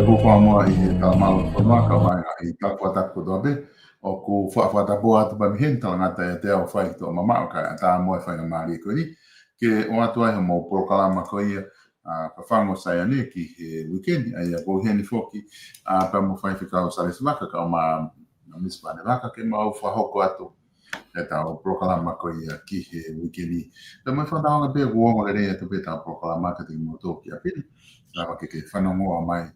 hupa mo I ka malo forma ka mai I ka kwata ko dobe o ku fa boa atu ba mihen ta ngata te o fai to mama ka ta mo fai na mari ko ni ke o atu ai mo programa ko ia pa fango sai ani ki he weekend ai go hen foki pa mo fai fika o sales maka ka ma mispa ne maka ke ma o fa hoko atu e ta o programa ko ia ki he weekend ta mo fa da nga be go mo le te be ta programa ka te mo to ki a pili lava ke whanongoa mai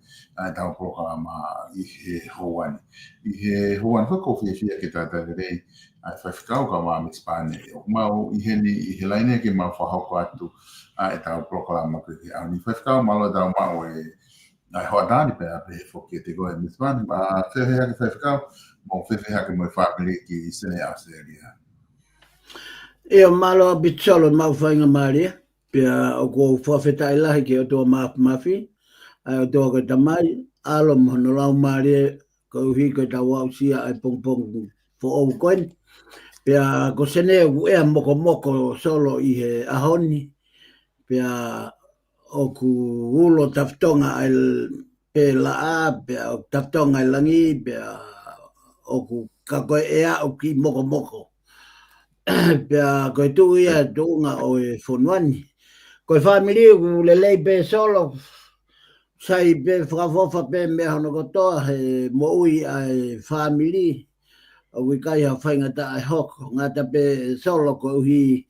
tau programa I he hoani. I he hoani whakowhia fia ke tātai rei whaiwhikau ka wā mispane. O mau I he laine ke mau whahoko atu e tau programa ke ke au. Ni whaiwhikau malo tau mau hoa dāni pēr pe whoki te goe mispane. Ma whewhea ke whaiwhikau, mo whewhea ke moi whāpere ki Sene Australia. Ia malo bitsolo mau whainga maria. Pia o ko whawhetai lahi ke o tō mafi, ai o tō ka tamai, alo mohono lau maria, ko uhi ko tau au sia ai pong fo o koen. Pia ko sene u ea moko solo I he ahoni, pia o ku ulo taftonga ai pe la a, pia o taftonga ai langi, pia o ku kakoe ea o ki moko. Pia koe tu ia tūnga o e whonuani. Koe whamiri u lelei pe solo, sai pe whakafofa pe mea hono kotoa he mo ui ai whamiri, o wikai ha whainga ta ai hoko, ngata pe solo ko uhi,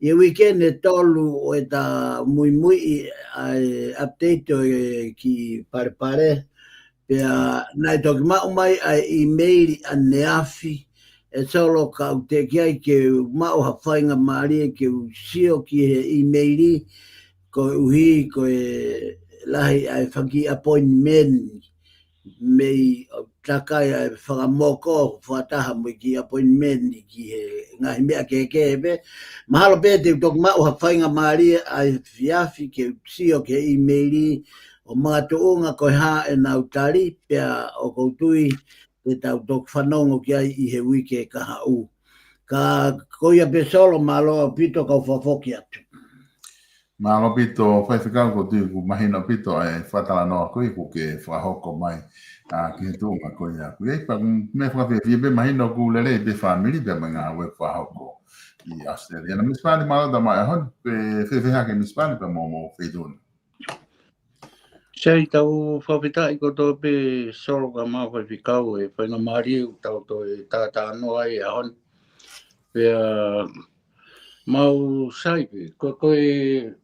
I weekend e tolu o e ta mui ai update o ki pare, pea nai toki mau mai ai email a neafi, e solo ka u te kiai ke mau ha whainga maria ke u sio ki he emaili, ko uhi ko e lahi ai whaki appointment mei takai ai whakamoko whataha mo ki appointment ki he ngahi mea ke be. Mahalo pe te tok mau ha whainga maria ai fiafi ke sio ke emaili o mga tuunga ko ha e nau tari pia o koutui te tau tok whanongo ki ai I he wike ka hau. Ka koia pe solo malo pito ka whafoki atu. Malo pito whaiwhikau ko tui ku mahina pito e whatala noa koe ku ke whahoko mai ki he tūnga koe ia. Ku eipa me whawhia be mahina ku lere be whamiri be mga we whahoko I Australia. Na mispani malo da mai ahon pe whewheha ke mispani pe momo wheduna. Sei tau whawhitai ko tō pe solo ka mau whaiwhikau e whainga mariu tau tō e tātā noa e ahon. Pea mau saipe, koe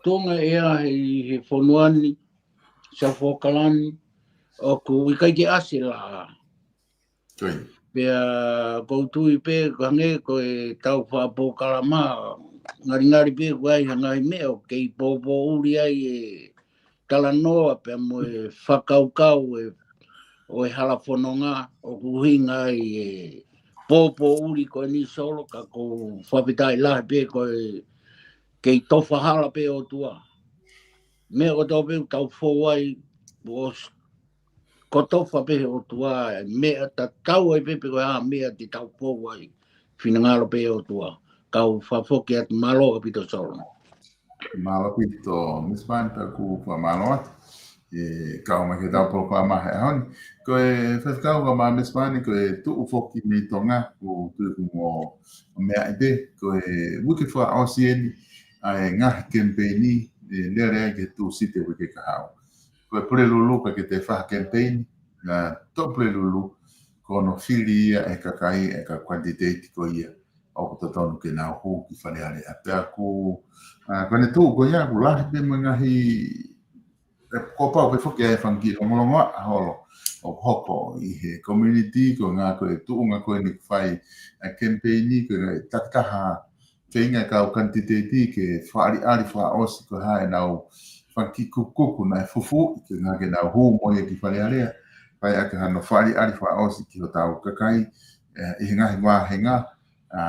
tonga ea he whonuani, sa whokalani, o ku wikai ke ase la. Pea koutui pe kange koe tau whapōkalama, ngari pe kuai hangai meo, kei pōpō uri ai e tala noa pea mo e whakaukau o e hala whanonga, o ku hinga e pōpō uri koe ni solo, ka ko whawhitai lahi pe koe kei tofa hala pe o tua. Mea ko tau pe tau whowai, ko tofa pe o tua, mea ta tau ai pe koe mea ti tau whowai, whinangalo pe o tua. Kau whawhoki at malo apito solo. Malo pito, mispanta ku malo atu. Kau mai ke tau programa he honi. Koe whawhikau ka ma mispani koe tuu whoki mi tonga ku tuku mo mea ipe. Koe wiki wha ausieni ai ngah kempeini lere ke tu site wiki ka hao. Koe pule lulu ka ke te wha kempeini na to pule lulu kono whiri ia e kakai e ka quantitati ko ia. O ko tonu ke nau hu ki whaneare. A pia ku kone tu ko ia ku lahi pe mangahi ko pau pe foki e whangi longolongoa holo o hoko I he community ko ngā koe tuunga koe ni whai a campaigni ko ngā takaha ke inga kau kantiteti ke whaari ari wha osi ko hae nau whanki kukuku na fufu ke ngā ke nau huu moe ki wharearea whai ake hano whaari ari wha osi ki ho tau kakai I he ngahi wāhenga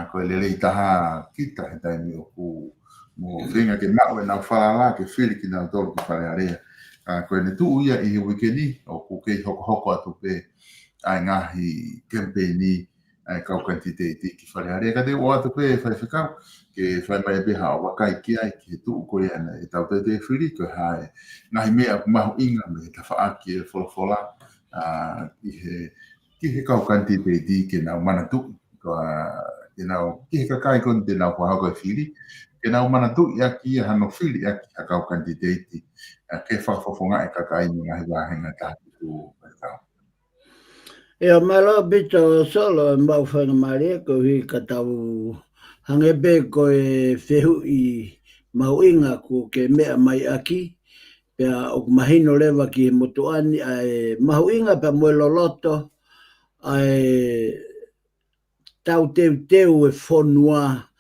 koe lele I taha kita he taimi o ku mo whenga ke nau e nau whalala ke whiri ki nau tolu ki wharearea koe ne tu ia I he wikeni o ku kei hoko atu pe ai ngahi campaigni ai kau kantitei ki whare hare ka te o atu pe whai whikau ke whai mai beha o wakai ki ai ki tu koe ana e tau te whiri koe hae ngahi mea mahu inga me ta whaaki e wholofola ki he kau kantitei ke nau manatu ke nau ki he kakai kon te nau whahau koe whiri ke nau manatu i aki e hano whiri aki ha kau kantitei ke whakafofonga e kakai ni ngahi wahenga tātu tu kau. E o malo bito solo e mau whanga maria ko hui ka tau hangebe ko e whehu i mahuinga ko ke mea mai aki pea o mahino lewa ki he motuani ai mahuinga pea moe loloto ai tau teu e whonua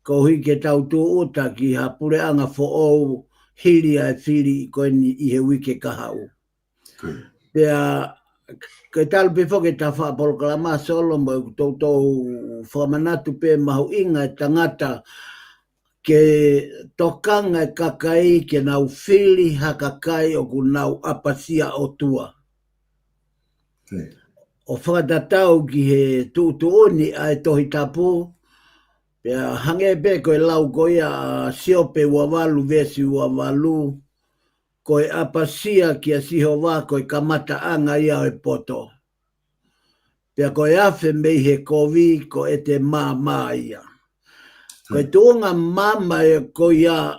ko hui ke tau tu uta ki hapure anga fo ou hiri ai whiri ko ni i he wike kahau. Pea ke tal pe fo ke ta fa por klama solo mo to whamanatu pe mahu inga e tangata ke tokanga e kakai ke nau whiri ha kakai o ku nau apasia o tua. O whakatatau ki he tuutuoni ai tohi tapu pea hange pe koe lau koe a siope wawalu vesi wawalu koe apasia ki a siho wā koe kamata anga ia e poto. Pea koe afe mei he kovi ko e te mā ia. Koe tuunga mama e koe ia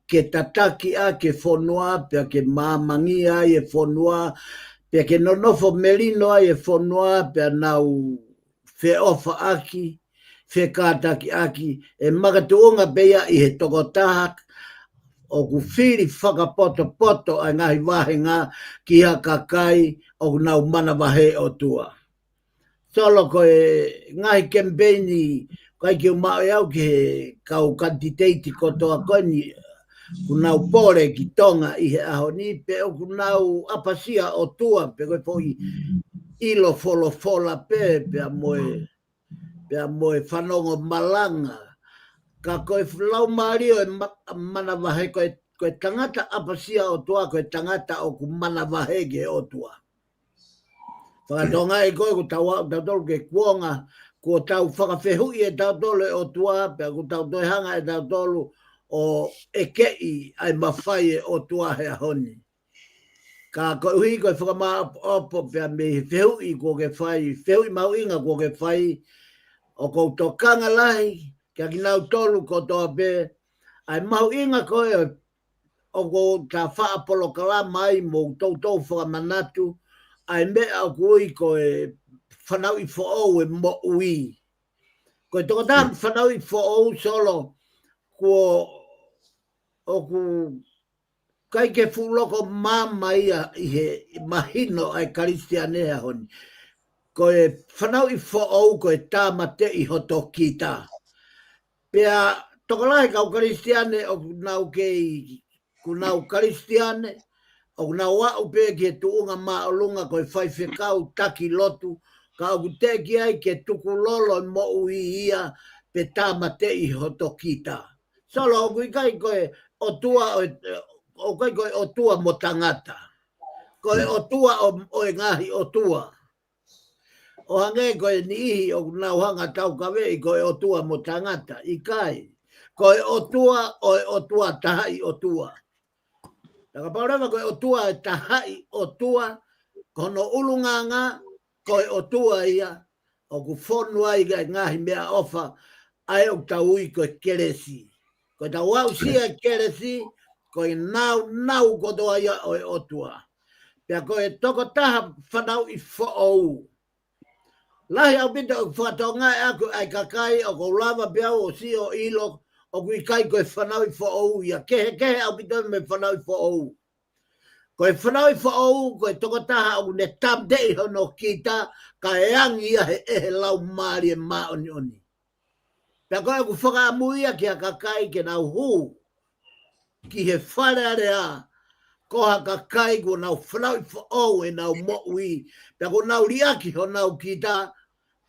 ke tataki a ke whonua, pea ke māmangi a e whonua, pea ke nonofo melino a e whonua, pea nau whe ofa aki, whe kātaki aki, e makatuunga pea i he tokotaha, o ku whiri whakapoto ai ngahi wahenga ki ha kakai o nau mana wahe o tua. Solo koe ngahi kempeini kai ki umau au ki he kau kantiteiti kotoa koe ni ku nau pore ki tonga i he aho ni pe o ku nau apasia o tua pe koe pohi ilo fola pe pea moe whanongo malanga. Ka koe lau mario e mana wahe koe tangata apasia o tua, koe tangata o ku mana wahe ge o tua. Whakatonga e koe ku tautolo ke kuonga, ko tau whakawhehui e tautolo o tua, pea ku tautolo hanga e tautolo o ekei ai mawhai e o tua he ahoni. Ka koe hui koe whakama opo pea me whehui ko ke whai, whehui mauinga ko ke whai, o kou tokanga lahi, kia ki nau tolu ko toa pe, ai mahu inga koe o ko ta wha apolo kala mai mo tautou whakamanatu, ai mea o kui koe whanau i whaou e mo ui. Koe toko tam whanau i whaou solo, o ku kai ke fuloko mama ia i he mahino ai karistianea honi. Koe whanau i whaou koe tāmate i hoto kita. Pea tokolai kau karistiane o nau kei kunau karistiane o nau wau pe ke tuunga maolunga koe whaiwhekau taki lotu ka o kuteki ai ke tuku lolo mo ui ia pe tāmate i hoto kita. Solo o kui kai koe o tua o kai koe o tua mo tangata. Koe o tua o ngahi o tua. O hange koe ni ihi o nau hanga tau kawe i koe o tua mo tangata, i kai. Koe o tua tahai o tua. Taka paurama koe o tua e tahai o tua, kono ulunganga koe o tua ia, o ku whonua i ngahi mea ofa, ai o taui koe keresi. Koe tau wau sia keresi, koe nau kotoa ia o tua. Pea koe toko taha whanau i whaou. Lahi au pita o whatonga e aku ai kakai o ko lava pia o si o ilo o kui kai koe whanau i whaou ia. Kehe au pita me whanau i whaou. Koe whanau i whaou, koe tokotaha o ne tamdei hono kita ka e angi ia he lau maari e maoni oni. Pea koe ku whakaamu ia ki a kakai ke nau hū ki he wharearea koha kakai ko nau whanau i whaou e nau mo'ui. Pea ko nau riaki ho nau kita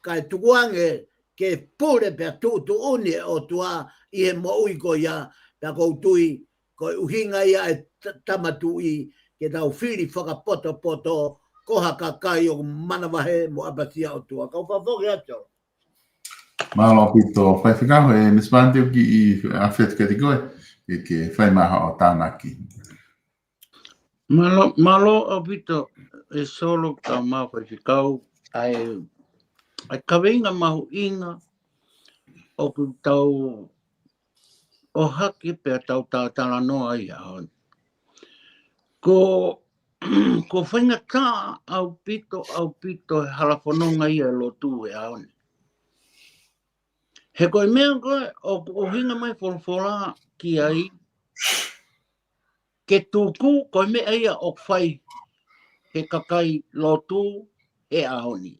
kai tukuange ke pure pea tutu uni o tua i he mo'ui ko ia pea kou tui ko uhinga ia e tamatui ke tau whiri whakapoto koha kakai o manawahe mo apasia o tua. Kau whafoki ato. Malo pito fai ficar me spante o que a fet que digo que fai maha o tanaki. Malo opito e solo ka mau ficau ai kawinga mahu inga o ku tau o haki pe tau tala noa ia hon. Ko whainga tā au pito he halafononga ia lo tū e aone. He koe mea koe o hinga mai wholawhola ki ai ke tūku koe mea ia o whai he kakai lo tū e aone.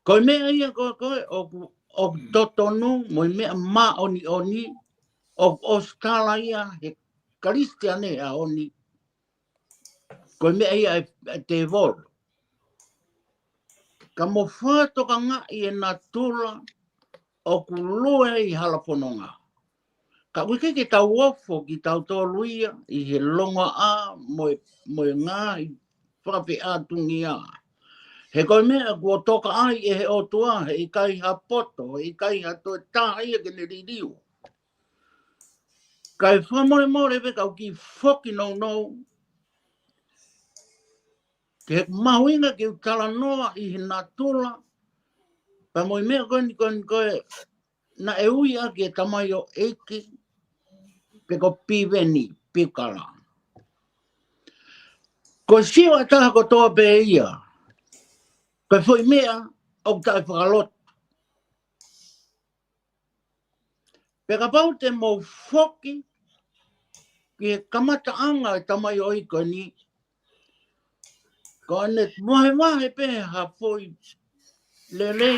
Koe mea ia koe o totonu mo mea ma oni o stala ia he karistiane e aone. Koe mea ia te volo. Ka mo whātoka ngā i e nā tūla o ku lue i halafononga. Ka wike ki tau wafo ki tau tōluia i he longa a mo ngā i whakape ātungi a. He koe mea kua toka ai e he otua he i kai ha poto, he i kai ha toi tā ia ke ne ririu. Kai whamore pe kau ki whoki nou ke mahuinga ki utala noa i he nā tūla, pa moi mea koe na e ui a ki e tamai o eiki, pe ko piveni, pikala. Ko siwa taha ko toa pe ia, koe foi mea o tai whakalot. Pe ka pau te mo whoki, ki he kamata anga e tamai o iko ni, ko ane wahe pe ha foi lelei,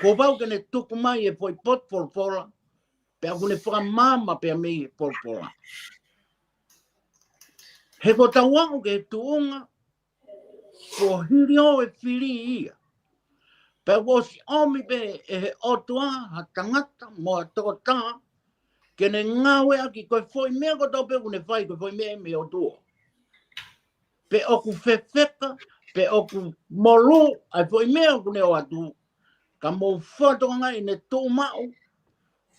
ko pau ke ne tuku mai e foi potpolpola, pe aku ne whakamama pe a mei e polpola. He ko tauangu ke tuunga, ko hiri o e whiri ia. Pe ako si omi pe e he otua ha tangata mo a toko tā, ke ne ngawe aki koe foi mea ko tau pe ku ne whai, koe foi mea me otua. Pe oku whewheka, pe oku molu, ai foi mea ku ne o atu, ka mo whatoka ngai ne tō mau,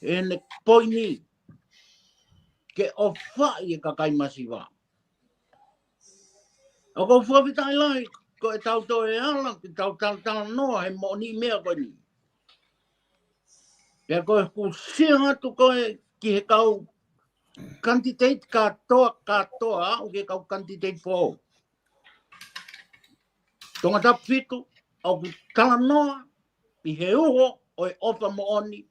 e ne poini, ke o whai e kakai masiwa. O ko whawitai lai, ko e tau tō e ala, ki tau tala noa, he mo ni mea koe ni. Pea koe ku sia atu koe ki he kau candidate katoa, o ke kau candidate po. Tonga tapitu, o ku tala noa, i he uho, o e ofa mo oni,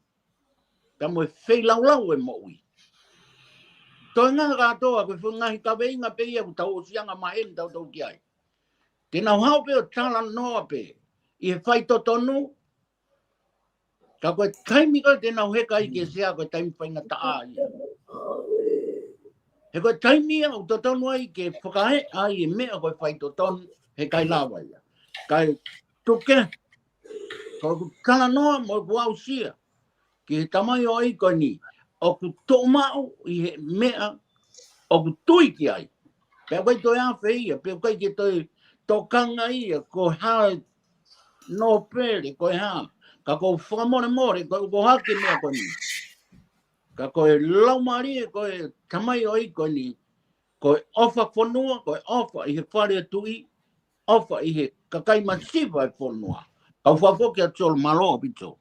pea mo e wheilau e mo ui. Toi ngā katoa, koe whungahi ka weinga pe ia ku tau o sianga maheni tau ki ai. Tēnau hao pe o tala noa pe, i he whai totonu, ka koe taimi koe tēnau heka i ke sea koe taimi whainga taa ia. He koe taimi ia o totonu ai ke whakahe ai e mea koe whai totonu he kai lawa ia. Kai tuke, koe ku tala noa mo ku au sia, ki he tamai o ai koe ni, o ku tō mau i he mea, o ku tui ki ai. Pea koe toi awhi ia, pea koe ke toi tokanga ia, ko hae no pere, koe haa. Ka ko whakamore, ko hake mea koe ni. Ka koe laumari, koe tamai o i koe ni. Koe ofa whanua, koe ofa i he whare atui, ofa i he kakai masiwa e whanua. Kau whafoki a tōl malo pito.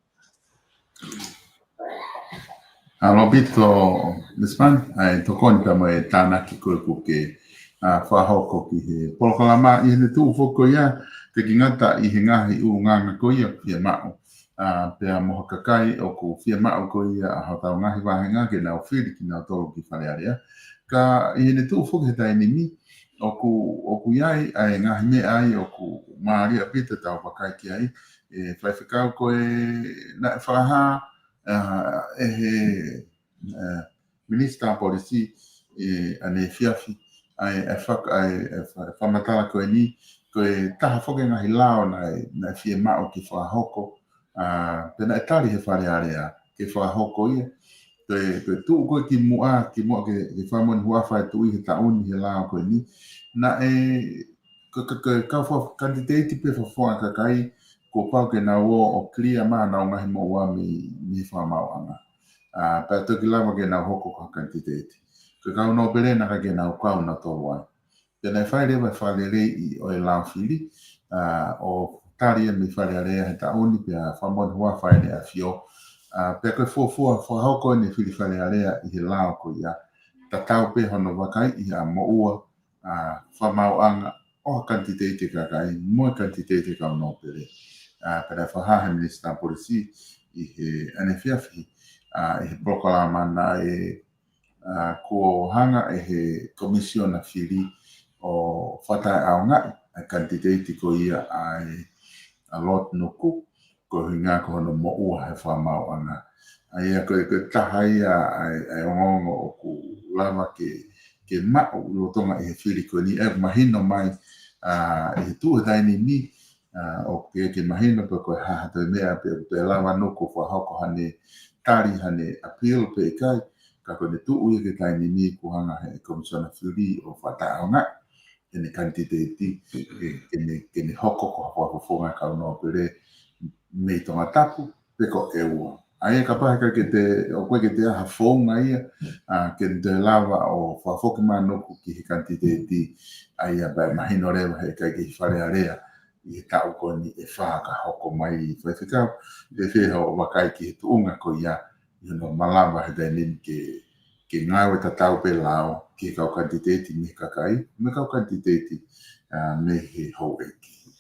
Alo pito, Lispan, ai tokoni ka mo e tānaki koe kuke whahoko ki he polokalama i he tū whoko ia, te ki ngata i he ngahi u nganga koe ia pia mao. Pea moha kakai o ku whia mao ko ia a hotau ngahi wahenga ke nau whiri ki nau tolu ki wharearea. Ka i hene tū whuki he tai nimi o ku iai ai ngahi me ai o ku maari a pita tau wakai ki ai. E whai whikau ko e na whakaha e he Minister Polisi ane whiawhi ai whamatala ko e ni ko e taha whuki ngahi lao na whia mao ki whahoko. Pena e tari he wharearea ke whahoko ia. Koe tū koe ki mua ke whamoni huawha e tū i he tauni he lao koe ni. Na e kau wha candidate pe whawha kakai ko pau ke na o clear ma na ngahi mo wa mi whamau anga. Pea toki lama ke na hoko ka kantiteti. Ka kau no pere na ka ke na ukau na tō wai. Tēnei whai rewa whalere i o e lao whiri, o tari e mi whare area he ta oni pea whamon hua whai ne a fio. Pea koe fuafua whahoko ne whiri whare area i he lao ko ia. Ta tau pe hono wakai i a mo ua whamau anga o kantiteti kakai, mo kantiteti kau no pere. Pera whahahe Minister Polisi i he anefiafi, i he proklama na e ko hanga e he komisiona whiri o whatai au ngai, a kantiteti ko ia a lot nuku, ko hinga ko hono mo ua he whamau anga. Ia ko tahai ai ongongo o ku lama ke mao ulotonga i he whiri ko ni e mahino mai i he tuataini ni o ke mahino pe koe hahata mea pe lama nuku whahoko hane tari hane appeal pe kai ka koe ne tuu i ke taini ni ku hanga he komisiona whiri o whatai au ngai. Kene kantiteti, kene hoko ko hawafonga kau no pere mei tonga tapu, peko e ua. Aia ka pahaka ke te, o koe ke te aha whaunga ia, ke te lava o whafoki manoku ki he kantiteti, aia bai mahino rewa he kai ki whare area, i he tau koni e whaka hoko mai i whaifekau, te wheho o wakai ki he tuunga ko ia, malama he dainin ke ngawe ta tau pe lao, ki kau kantiteti me kakai, me kau kantiteti me he hou eki.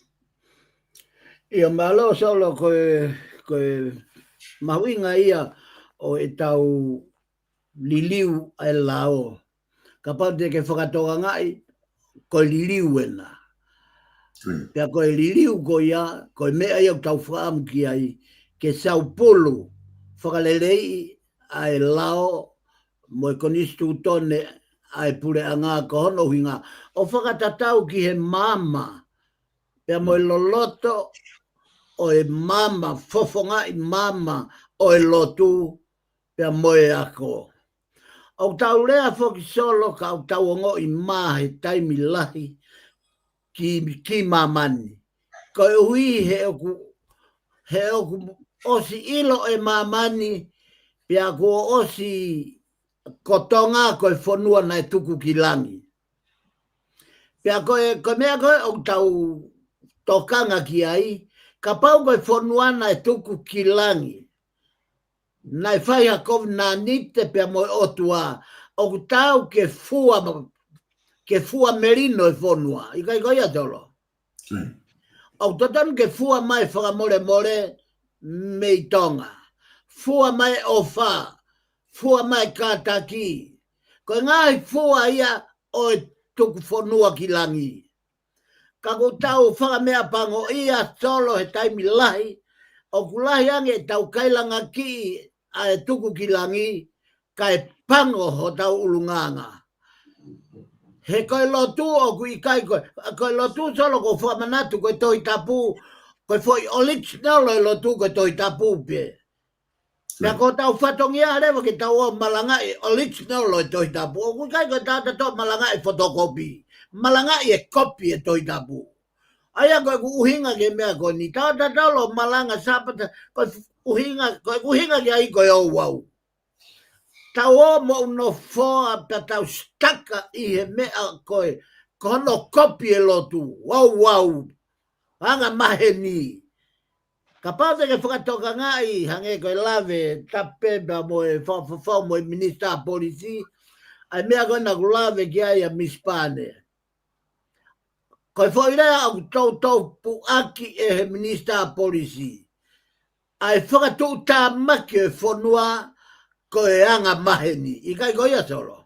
Ia malo solo koe mahuinga ia o e tau liliu ai lao. Ka pate ke whakatoga ngai, koe liliu ena. Pea koe liliu ko ia, koe mea ia tau whaamu ki ai, ke Sao Paulo, whakalelei ai lao, mo e konistu tone ai pure a ngā kohono hinga. O whakatatau ki he mama, pea mo e loloto o e mama, fofonga i mama o e lotu, pea mo e ako. O tau rea whoki solo ka o tau ongo i mā he taimi lahi ki mamani. Ko e hui he oku osi ilo e mamani, pea ko osi kotonga koe whanua na e tuku ki langi. Pea koe mea koe o tau tokanga ki ai, ka pau koe whanua na e tuku ki langi. Nai whai ha kovi nā nite pea moe otua, o tau ke fua merino e whanua. I kai koe atolo? O totan ke fua mai whakamore mei tonga. Fua mai ofa. Fua mai kātaki. Ko ngai fua ia o e tuku whanua ki langi. Ka ko tau whakamea pango ia solo he taimi lahi. O kulahi ange tau kailanga ki a e tuku ki langi. Ka e pango ho tau ulunganga. He koe lotu o kui kai koe. Koe lotu solo ko whamanatu koe toi tapu. Koe foi original e lotu koe toi tapu pe. Pea ko tau whatongia rewa ki tau o malangai original lo e toi tapu. O kai koe tata to malangai fotokopi. Malangai e kopi e toi tapu. Aia koe uhinga ke mea koe ni. Tata lo malanga sapata. Koe uhinga ke ai koe au wau. Tau o mo no foa pa tau staka i he mea koe. Kono kopi e lotu. Wau. Hanga mahe ni. Ka pate ke whakatoka ngai hange koe lave tape ba mo e whawhawhau mo e Minister Polisi. Ai mea koe na kulave ki ai a mispane. Koe whoirea au tau puaki e he Minister Polisi. Ai whakatou tā maki e whanua koe anga maheni. I kai koe solo.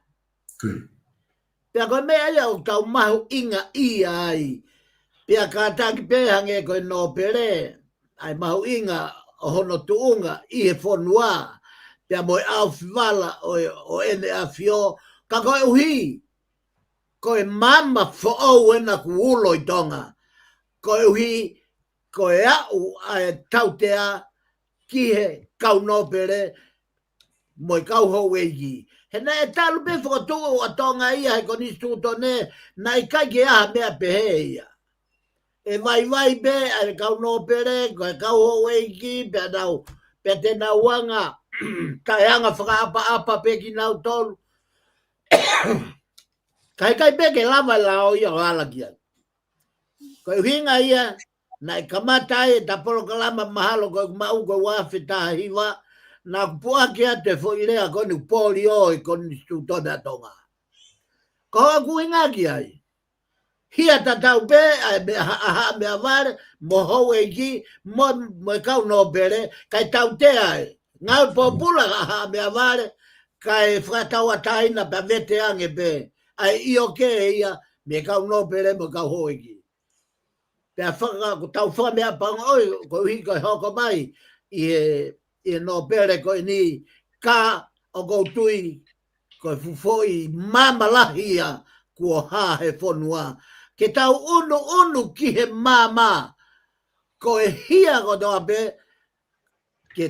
Pea koe mea ia au tau mahu inga i ai. Pea kātaki pe hange koe no pere. Ai mahu inga o hono tuunga i he whanua. Pea moe au whiwala o ene a fio. Ka koe uhi. Koe mama whaau ena ku ulo i tonga. Koe uhi. Koe au a tautea ki he kaunopere. Moe kau hou eigi. He na e talu pe whakatoa a tonga ia he konistu tone. Na i kai ke aha mea pehe ia. e vai be ai kau no pere ko kau ho ki pe dau pe te na wanga kai anga apa pe ki nau tolu kai pe ke lava la o ia ala kia ko hinga ia na kamata e ta polo kalama mahalo ko mau ko wa fita hiwa na pua kia te fo ilea ko ni polio e ko ni stu toda tonga ko ku hinga kia hia ta tau pe me avare mo ho e ki mo kau no pere kai tau te ai nga popula me avare kai frata wa taina pa vete ange pe ai io ke ia me kau no pere mo kau ho e ki pe fanga ko tau fa me pa oi ko hi ko ho ko mai e no pere ko ni ka o go tui ko fu foi mama lahia ko ha he fonua ke tau unu ki he mama ko e hia ko doa pe ke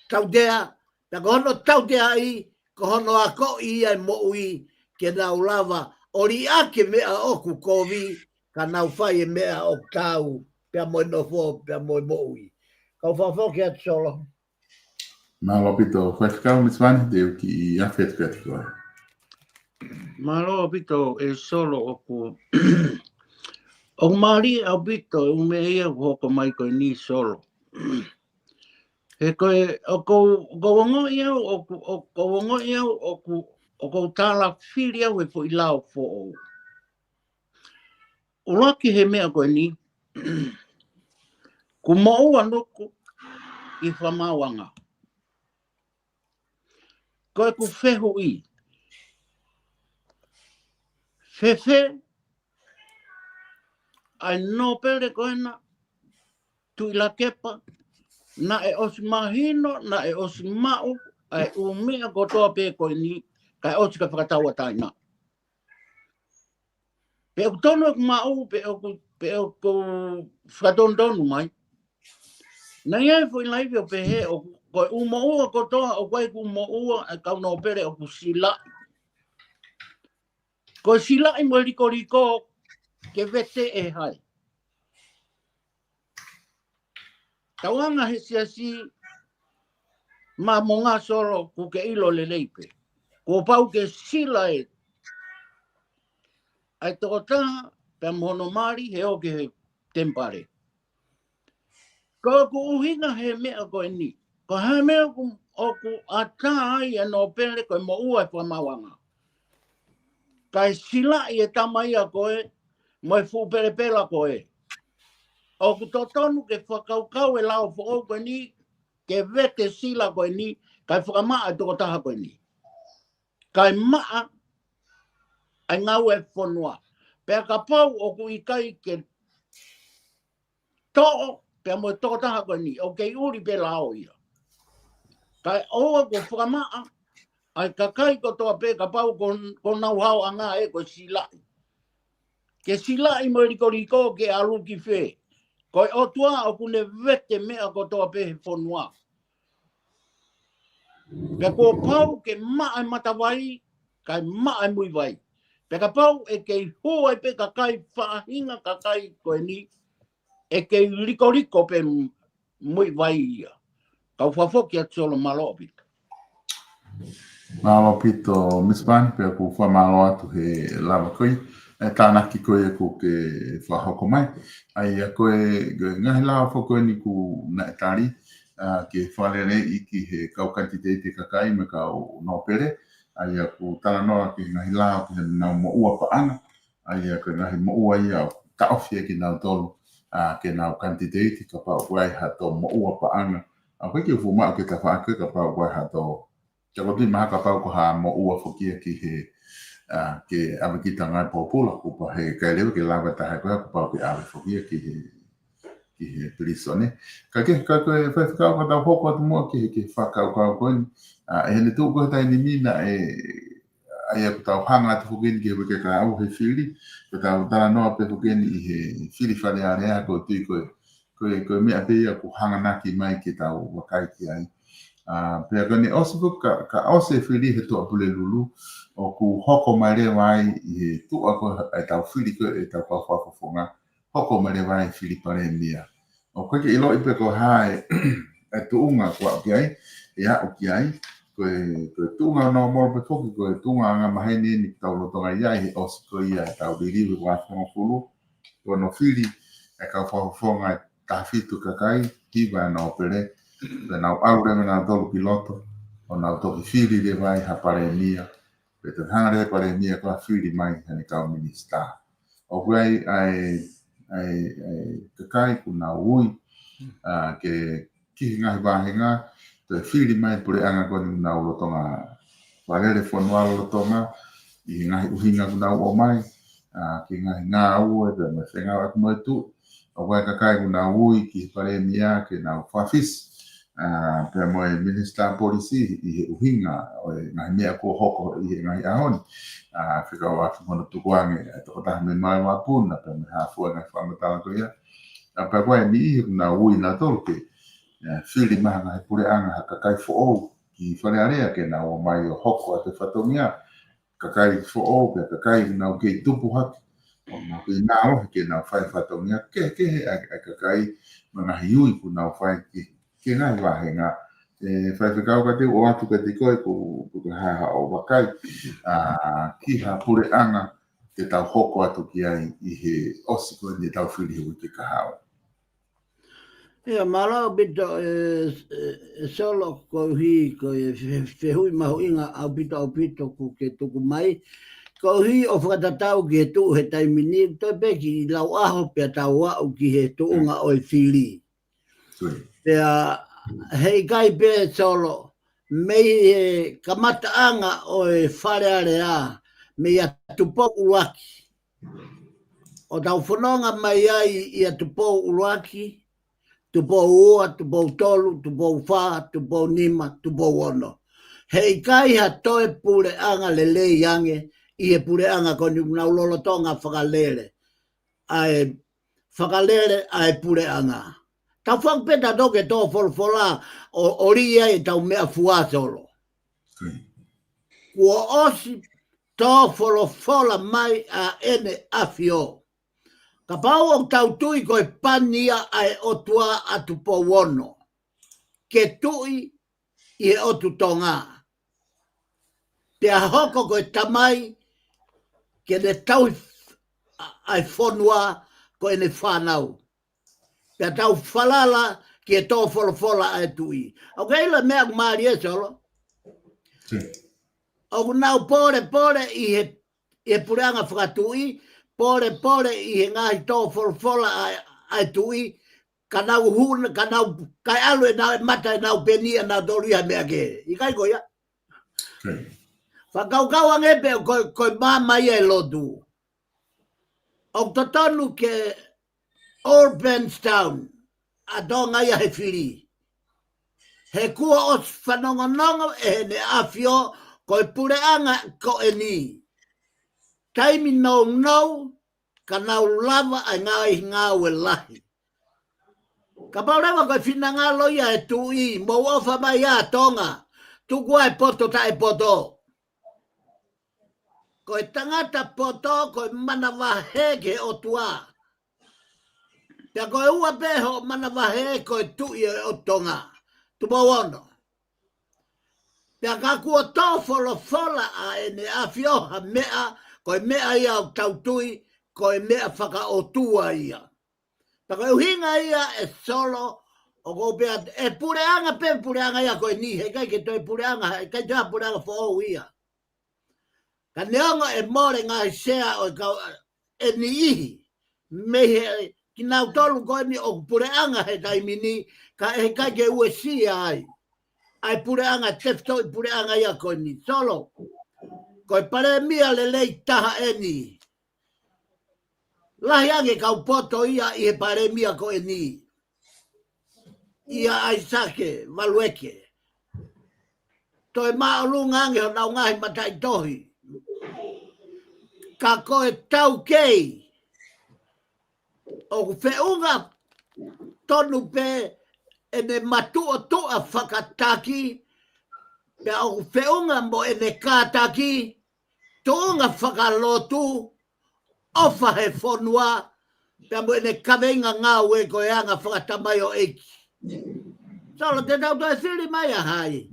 tau dea ta kono tau dea i ko hono ako i ai mo ui ke nau lava ori ake mea oku kovi ka nau fai e mea o tau pe mo no fo pe mo ui ka fo ke at solo Malo pito fai misvani de ki ia fet ko Malo pito e solo oku o mari au pito o me ia ko mai ko ni solo e ko o ngo ia o ngo ia o ko tala filia we fo ilao fo o laki he mea ko ni ku mo anoko i whamawanga ko ku fehu i fefe ai no pere ko na tu la kepa na e os mahino na e os mau ai o mea ko toa pe ko ni kai o tika whakataua taina pe o tono ku mau pe o ko whakatondonu mai na ia foi live o pe he o ko umo o ko toa o kai ku mo o ka no pere o ku sila ko sila i mo riko ke vete e hai tawanga he siasi ma monga solo ku ke ilo le leipe ko pau ke sila e ai tokota pe mono mari he o ke tempare ko ku uhinga he mea ko ni ko he mea ku o ku ata ai no pere ko mo ua fa mawanga kai sila e tamai a koe mo fu pere pela koe o ku totonu ke whakaukau e lao fo ko ni ke vete sila koe ni kai whakamaa e toko taha koe ni kai maa ai ngau e whanua pea ka pau o ku ikai ke to'o pea mo e toko taha koe ni o kei uri pe lao ia kai oa ko whakamaa ai kakai ko toa pe ka pau ko nau hao anga e ko sila ke sila i mo riko ke alu ki fe ko o tua o kune vete mea ko toa pe whanua pe ko pau ke maa matawai kai maa mui vai pe ka pau e kei huai pe kakai whahinga kakai koe ni e kei riko pe mui vai ia kau whafoki at solo malopi Malo pito misvani pe ku fa malo atu he lava koi e tāna ki koe ko ke whahoko mai ai a koe ngahi lava fo koe ni ku na etari ke whalere iki he kau kantite te kakai me kau no pere ai a ku tala noa ke ngahi lava ke nau mo ua pa ana ai a koe ngahi mo ua ia ta ofi e ki nau tolu ke nau kantite te ka pao wai hato mo ua pa ana a koe ke fuma ke ta wha ka pao wai hato ke kote maha ka pao ko ha mo ua fokia ki he ke ave ki tanga popula ko pa he ka lewe ke lava ta ha ko pa ke ave fokia ki he prisone ka ko fa ka ko ta hoko tu mo ki fa ka ko e ne tu ko ta ni mina ai ko ta hanga tu fokin ke ke ka au he fili ko ta ta no pe fokin i he fili fa le area ko tu ko me ape ko hanga na ki mai ki ta wa kai ki ai pe gani osu ka ose fili he to apule lulu o ku hoko mai re mai i tu ako ai tau fili ko e tau pa fa fonga hoko me le vai Filipare mia. O koe ke ilo ipe ko hae e tuunga kua ki ai, e a o ki ai, koe tuunga no moro pe toki, koe tuunga anga maheni ni tau lotonga iai, he osi ko ia e tau diriwi wa whonga fulu, koe no fili, e ka whafonga e tafitu kakai, hiva na opere, pe nau aure me na tolu piloto, o nau toki fili le vai ha pare mia, pe te hare pare mia kua fili mai hane kau minista. O koe ai kakai kuna ui, ke kihi ngahi wahenga, te whiri mai pure anga koni na ulotonga walere whanua ulotonga, i ngahi uhinga kuna o mai, ki ngahi ngā ua, te me whenga aku mai tu, o wai kakai kuna ui ki pare mia ke na whawhis, pe moe minister polisi i he uhinga, o ngahi mea ko hoko i he ngahi ahoni, whika o aku mono tukuange, e toko taha me mai wapuna, pe me hafua ngahi whamatala ko ia, pa koe ni i kuna ui na tolke, whiri maha ngahi pure anga ha kakai fo'ou ki wharearea ke na o mai o hoko a te whatongia, kakai fo'ou pe kakai na o kei tupu haki, o na kei nā ohi ke na o whai whatongia, ke a kakai mga hiui ku na o whai ke ngai wahenga, whai whikau ka te o atu ka te koe ku haha o wakai, ki ha pure anga ke tau hoko atu ki ai i he osi koe ni tau whiri hui ke kahao. Ia mara bito solo ko hi ko hui mahu inga au pito ku ke tuku mai ko hi o whakatatau ki he tuu he taimini toi peki lau aho pia tau au ki he tuunga o i whiri. Pia hei kai pe solo mei he kamata anga o i whareare a mei a tupo uruaki. O tau whanonga mai ai i a tupo uruaki, tupo ua, tupo tolu, tupo wha, tupo nima, tupo ono. Hei kai ha toe pure anga lele yange, i he pure anga koni naulolo tonga whakalere. Ai whakalere ai pure anga. Tau whakpeta toke tō wholwhola o ria e tau mea fua solo. Kua osi tō wholwhola mai a ene afio. Ka pau o tau tui koe pania ai otua atu po wono. Ke tui i e otu tonga. Pea hoko koe tamai ke ne tau ai whonua koe ne whanau. Pea tau whalala ki e tō wholofola ai tui. Au keila mea kumari e solo. Au nau pore i he pureanga whakatui, pore i he ngahi tō wholofola ai tui, ka nau huna, ka nau, kai alu e nau mata e nau penia nau doria mea ke. I kai koia? Whakaukau angepe koe mamai e lotu. O totonu ke Old Benstown, a tō ngai a he whiri. He kua o whanongonongo e he ne awhio, koe pureanga ko e ni. Taimi nou, ka nau lava ai ngā ue lahi. Ka paurewa koe whina ngā loia e tui, mo ofa mai a tonga, tukua e poto ta e poto. Koe tangata poto, koe mana wahe ke o tua. Pea koe ua peho mana wahe koe tui e o tonga. Tupo ono. Pea ka kua tō wholofola a e ne a whioha mea, koe mea ia o tautui, koe mea whaka o tua ia. Pea koe uhinga ia e solo, o ko pea e pureanga ia koe ni, he kai ke toi pureanga, he kai toa pureanga who ia. Ka neonga e more ngā sea o e ni ihi, me he ki nau tolu koe ni o pureanga he taimini, ka he kai ke ue si ai. Ai pureanga tefto i pureanga ia koe ni solo. Koe pare mia le lei taha e ni. Lahi ange kau poto ia i he pare mia koe ni. Ia ai sake, malueke. Toi maolunga ange ho nau ngahi matai tohi. Ka koe tau kei. O whiunga tonu pe e ne matua tua whakataki, pea o whiunga mo e ne kātaki, tuunga whakalotu, ofa he whonua, Pea mo ene kawenga ngā ue ko e anga whakatamai o eki. Solo te tau toi whiri mai a hai.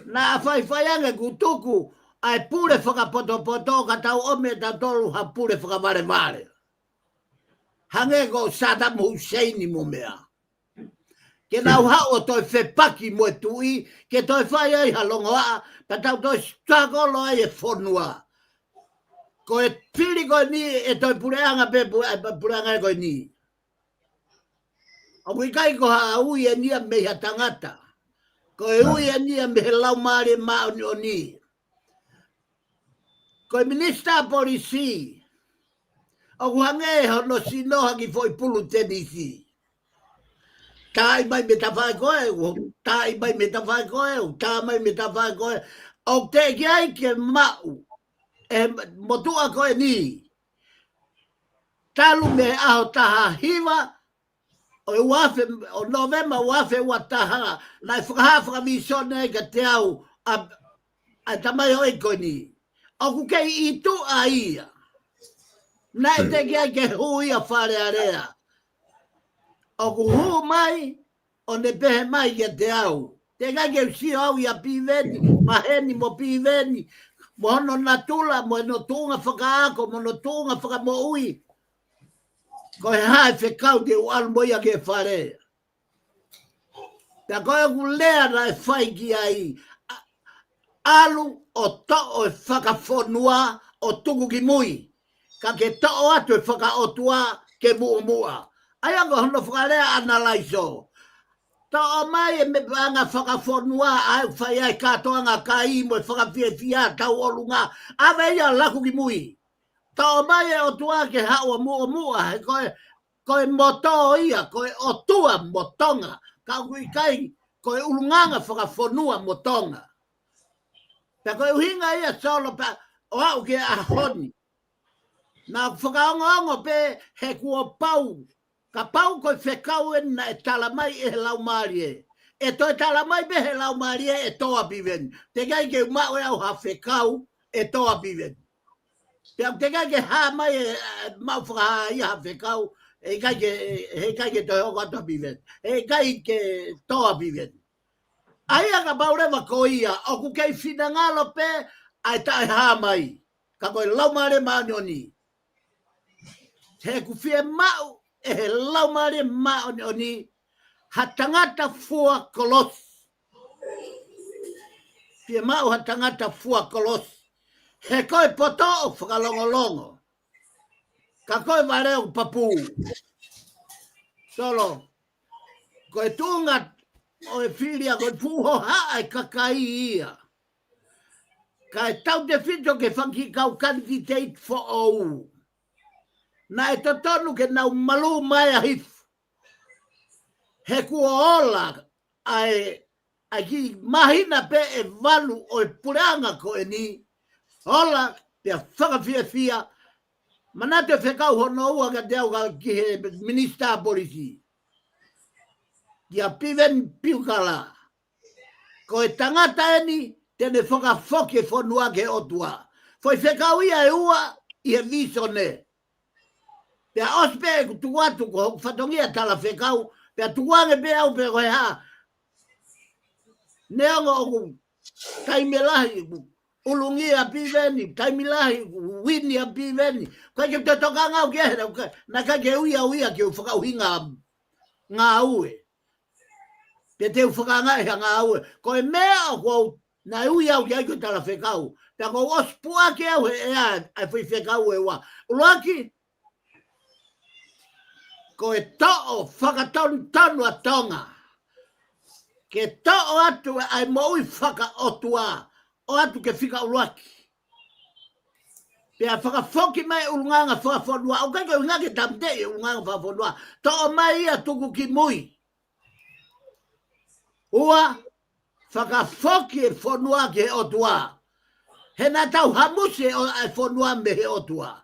Na a whai anga kutuku ai pure whakapoto ka tau ome ta tolu ha pure whakavare. Hange ko Saddam Hussein mo mea. Ke nau hao toi whepaki mo tui, ke toi whai ai halongoa, pa tau toi struggle ai e whonua. Ko e piri ko ni e toi pureanga pe pureanga e ko ni. O kui kai ko ha ui e nia me ha tangata. Ko e ui e nia me he lau maare maa o ni. Ko e minista polisi. O kuhange hono sinoha ki foi pulu tenisi. Tai mai me ta vai koe, tai mai me ta vai koe, tai mai me ta vai koe. O te kiai ke mau. E motua koe ni. Talu me aho taha hiwa. O novema wafe wa taha. Nai whakahawhaka mi sone ka te au. A tamai hoi koe ni. O kukei i tu a ia. Nai te kiai ke hui a whare area. O kuhu mai. O ne pehe mai ke te au. Te kiai ke si au ia piveni. Maheni mo piveni. Mo hono natula, mo no tunga whakaako, mo no tunga whakamoui. Ko he hae whekau te ualu moia ke whare. Ta koe ku lea na e whai ki ai. Alu o to'o e whakawhonua o tuku ki mui. Ka ke to'o atu e whakaotua ke mua. Ai ango hono whakarea analaiso. To'o mai e me anga whakawhonua ai whai ai katoanga ka imo e whakawhiawhia tau olunga. Awe ia laku ki mui. To'o mai e o tua ke haua mua. Koe moto ia, koe o tua motonga. Ka kui kai, koe ulunganga whakawhonua motonga. Pea koe uhinga ia solo pa o au ke ahoni. Na whakaongo pe he kua pau. Ka pau koe whekau e na e tala mai e he lau maari e. E toi tala mai be he lau maari e toa piven. Te kai ke umau e au ha whekau e toa piven. Te kai ke ha mai e mau whakaha ia ha whekau. E kai ke toi hoko ato piven. E kai ke toa piven. Aia ka paurewa ko ia. O ku kei whina ngalo pe ai tae ha mai. Ka koe lau maari maani o ni. He ku whie mau. E he lau maare maa o ni ha tangata fua kolos. Pia mau ha tangata fua kolos. He koe poto o whakalongolongo. Ka koe vareo papu. Solo. Koe tunga o e whiria koe puho hae kakai ia. Ka e tau te whito ke whanki kau candidate for ou. Na e totonu ke nau malu mai a hifu. He kua ola ai ki mahina pe e valu o e pureanga ko e ni. Ola te whakawhiawhia. Mana te whekau hono ua ka te au ki he minista polisi. Ia piven piukala. Ko e tangata e ni tene whakawhoke whanua ke otua. Foi whekau ia e ua i he visone. Pea ospe ku tuatu ko whatongia tala whekau. Pea tuange pe au pe koe ha. Neongo oku taimelahi ulungi a piveni. Taimelahi wini a piveni. Koe ke te toka ngau ke hera. Na ka ke uia ke whakau hinga ngā ue. Pe te whakangai ha ngā ue. Koe mea o kou na uia ke aiko tala whekau. Pea kou ospua ke au he ea ai whi whekau e wa. Uloaki. Ko e to'o whakatonu a tonga. Ke to'o atu ai moui whaka otua. O atu ke whika uruaki. Pea whakafoki mai ulunganga whakawhonua. O kai koe ngake tamtei ulunganga whakawhonua. To'o mai ia tuku ki mui. Ua whakafoki e whonua ke otua. He na tau hamuse o ai whonua me he otua.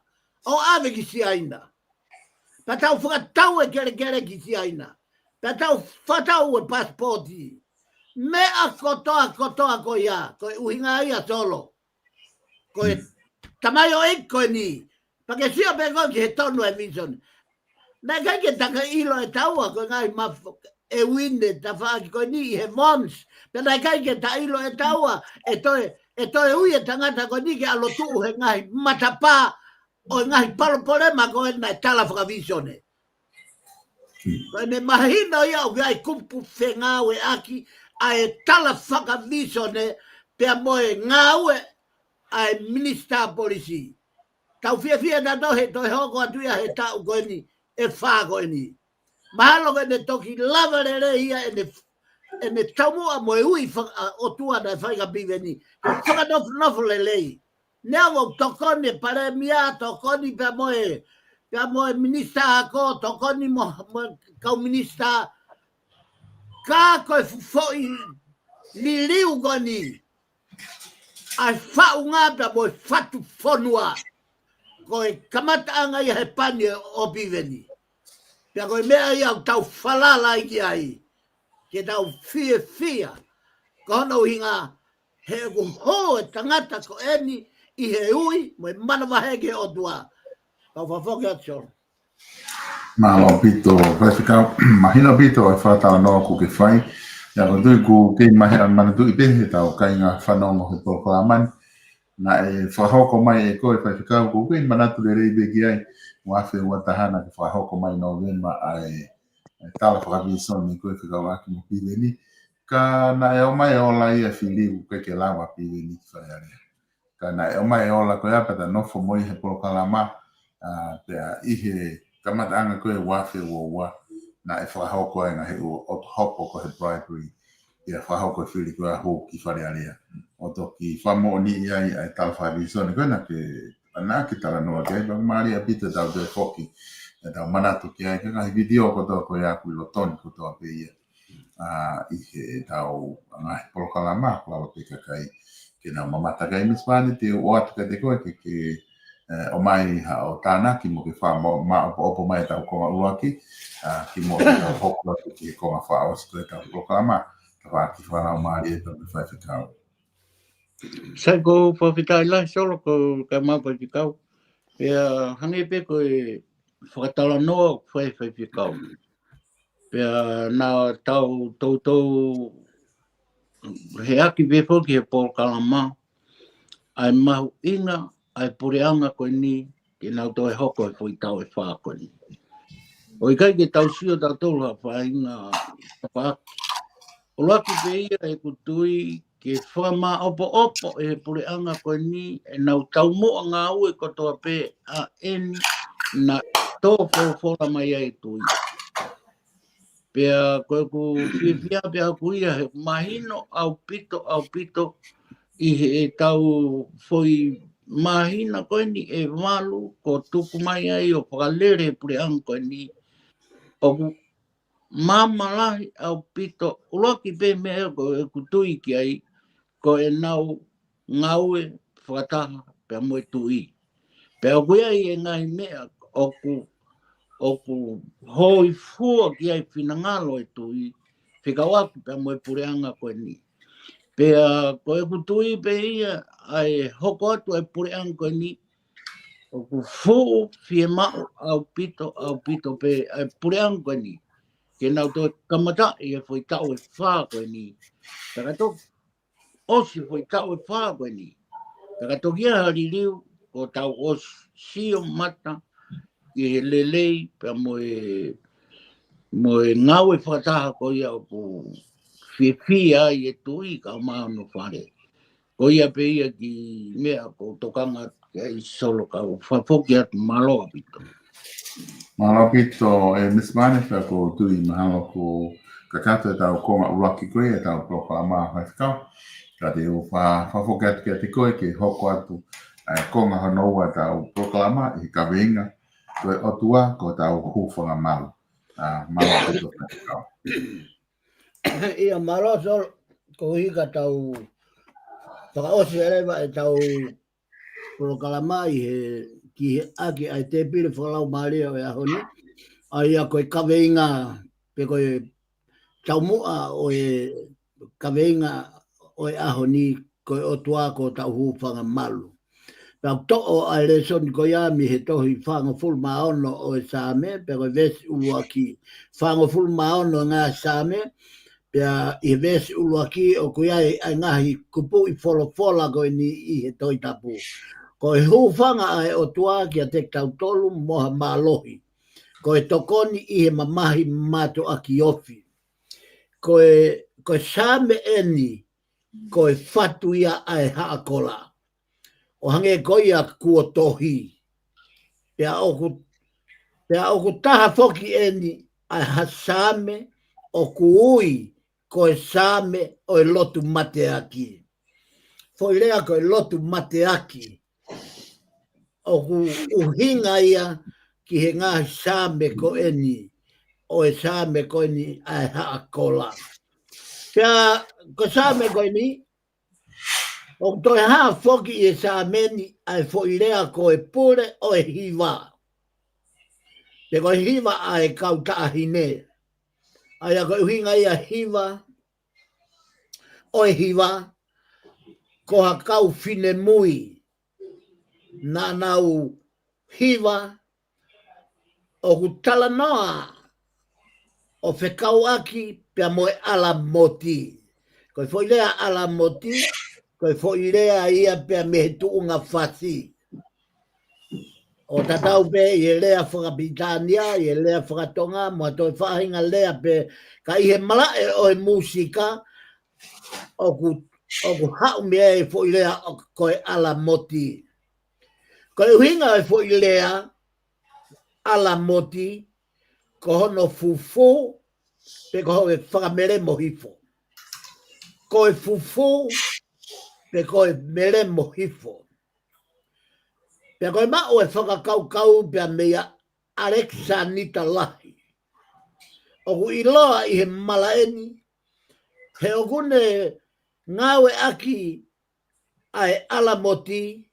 O ave ki si aina. Pa tau whakatau e kere ki si aina. Pa tau whatau e pasporti. Mea kotoa ko ia. Ko uhinga ia solo. Ko e tamai o eko ni. Pake sia pe ko ke tonu e vision. Na kai ke taka ilo e taua ko ngai mafo e winde ta fa ko ni he mons. Pe na kai ke ta ilo e taua e toe ui e tangata ko ni ke alotu he ngai matapa o ngai palo problema ko na tala fa vision. Ko ne mahina ia o ai kumpu fenga we aki ai tala fa vision pe moe ngawe ai minister policy. Tau fia na no he toi hoko atuia he tau koe ni, e wha koe ni. Mahalo koe ne toki lava re ia e ne taumua moe ui o tua na whaika pive ni. Ke whaka nofu le lei. Nea mo tokoni pare mia, tokoni pe moe minista ako, tokoni mo kau minista. Ka koe fufoi li liu koe ni. Ai whaunga pe moe fatu fonua. Koe kamataanga ia he pani o piveni. Pea koe mea ia tau falala iki ai. Ke tau fia. Ko hono hinga he ku ho e tangata ko eni i he ui mo e mana wahege o tua. Kau whafoke atso. Malo pito, praticam, mahina pito e whatala noa ku ke whai. Ia ko tui ku kei mahi an mana tui pehe tau kai ngā whanongo he pokolaman. Na e whahoko mai e koe whaiwhikau ko kei manatu le rei beki ai wafe ua tahana ke whahoko mai no wema ai tala whakavison ni koe whikau aki mo piveni ka na e o mai o la ia whiliu ke lawa piveni ki whaiarea ka na e o mai o la koe apata nofo moi he polokalama pea ihe kamataanga koe wafe ua na e whahoko ai nga he o hopo ko he bribery ia whahoko whili koe a hou ki whaiarea o toki whamo ni ai ai tala whavisone koe na ke ana ki tala noa ke bang mari a pita tau te whoki e tau manatu ki ai ke ngahi video ko tō koe aku i lotoni ko tō pe ia i he tau ngahi polokalama kulawa pe kakai ke nau mamata kai mispani te o atu ka te koe ke o mai ha o tānaki mo ke whamo ma opo mai tau konga uaki ki mo ke tau hokula ki konga whaos koe tau polokalama ka whaki whanau mari e tau me whaiwhikau. Sai ko whawhitai lai solo ko kai mapa ki kau. Pea hangi pe ko e whakatala noa whaiwhikau. Pea nā tau he aki pe po ki he polokalama. Ai mahu inga, ai pureanga koe ni, ke nau tau e hoko e whaitau e whaa koe ni. O i kai ke tau sio tau tolu ha whainga whaaki. O laki pe ia e kutui ke whama opo e he pureanga koe ni e nau tau moa ngā ue kotoa pe a eni na tō whora mai ai tui. Pea koe ku whiwhia pea ku ia he mahino au pito i he tau whoi mahina koe ni e walu ko tuku mai ai o whakalere pureanga koe ni o ku mamalahi au pito uloki pe mea ko e kutui ki ai ko e nau ngaue whakataha pea moe tui. Pea koe ai e ngai mea o ku hoi fua ki ai whinangalo e tui whikawaku pea moe pureanga koe ni. Pea koe kutui pe ia ai hoko atu ai pureanga koe ni o ku fuu fie mao au pito pe ai pureanga koe ni. Ke nau tō kamata i e whaitau e whaa koe ni. Taka tō osi whaitau e whaa koe ni. Taka tō kia hari riu o tau osi sio mata i he lelei pia moe ngau e whakataha ko ia o ku whiwhia i e tui ka maa no whare. Ko ia pe ia ki mea ko tokanga i solo ka whapoki atu maloa pito. Mahalo pito e mismane wha ko tui mahalo ko kakato e tau konga uraki koe e tau polokalama whaifkau. Ka te o whafoke atu kia te koe ke hoko atu konga hanoua tau polokalama i ka venga koe otua ko tau hufanga malu. Mahalo pito whaifkau. Ia malo sol ko hika tau whakaosi erewa e tau polokalama i he ki he aki ai te pire whalau maria o e ahoni. Ai a koe kaweinga pe koe taumua o e kaweinga o e ahoni koe o tua ko tau hūwhanga malu. Pau to'o a le soni ko ia mi he tohi whanga full maono o e Same, pero vesi ulu aki whanga full maono ngā Same, pia i vesi ulu aki o ko ia ai ngahi kupu i fola ko ni i he toi tapu. Ko e hu whanga ai o tua ki a te tautolu moha mālohi. Ko e tokoni i he mamahi mato aki ofi. Ko e Same eni, ko e whatu ia ai haakola. O hange koia kua tohi. Pea oku taha foki eni ai ha Same o kuui ko e Same o e lotu mate aki. Foi lea ko e lotu mate aki. Oku uhinga ia ki he ngā Same ko eni. O e Same ko eni ai haakola. Pea ko Same ko eni. O toi haa foki e Sameni ai foilea ko e pure o e hiva. Te ko e hiva ai kauta ahine. Ai a ko uhinga ia hiva. O e hiva. Ko ha kau fine mui. Nā nau hiva. O ku tala noa. O whekau aki pia moe ala moti. Ko e foilea ala moti. Ko e foilea ia pia me tuunga whasi. O tatau pe i e lea whakapitania, i e lea whakatonga, mua toi whahinga lea pe ka i he malae o e musika o ku hau mea e foilea ko e ala moti. Ko e uhinga e foilea ala moti ko hono fufu pe ko ho e whakamere mohifo. Ko e fufu pe ko e mere mohifo. Pe ko e mao e whakakau pe mea Alexa Nita Lahi. O ku iloa i he malaeni, he okune ngawe aki ai alamoti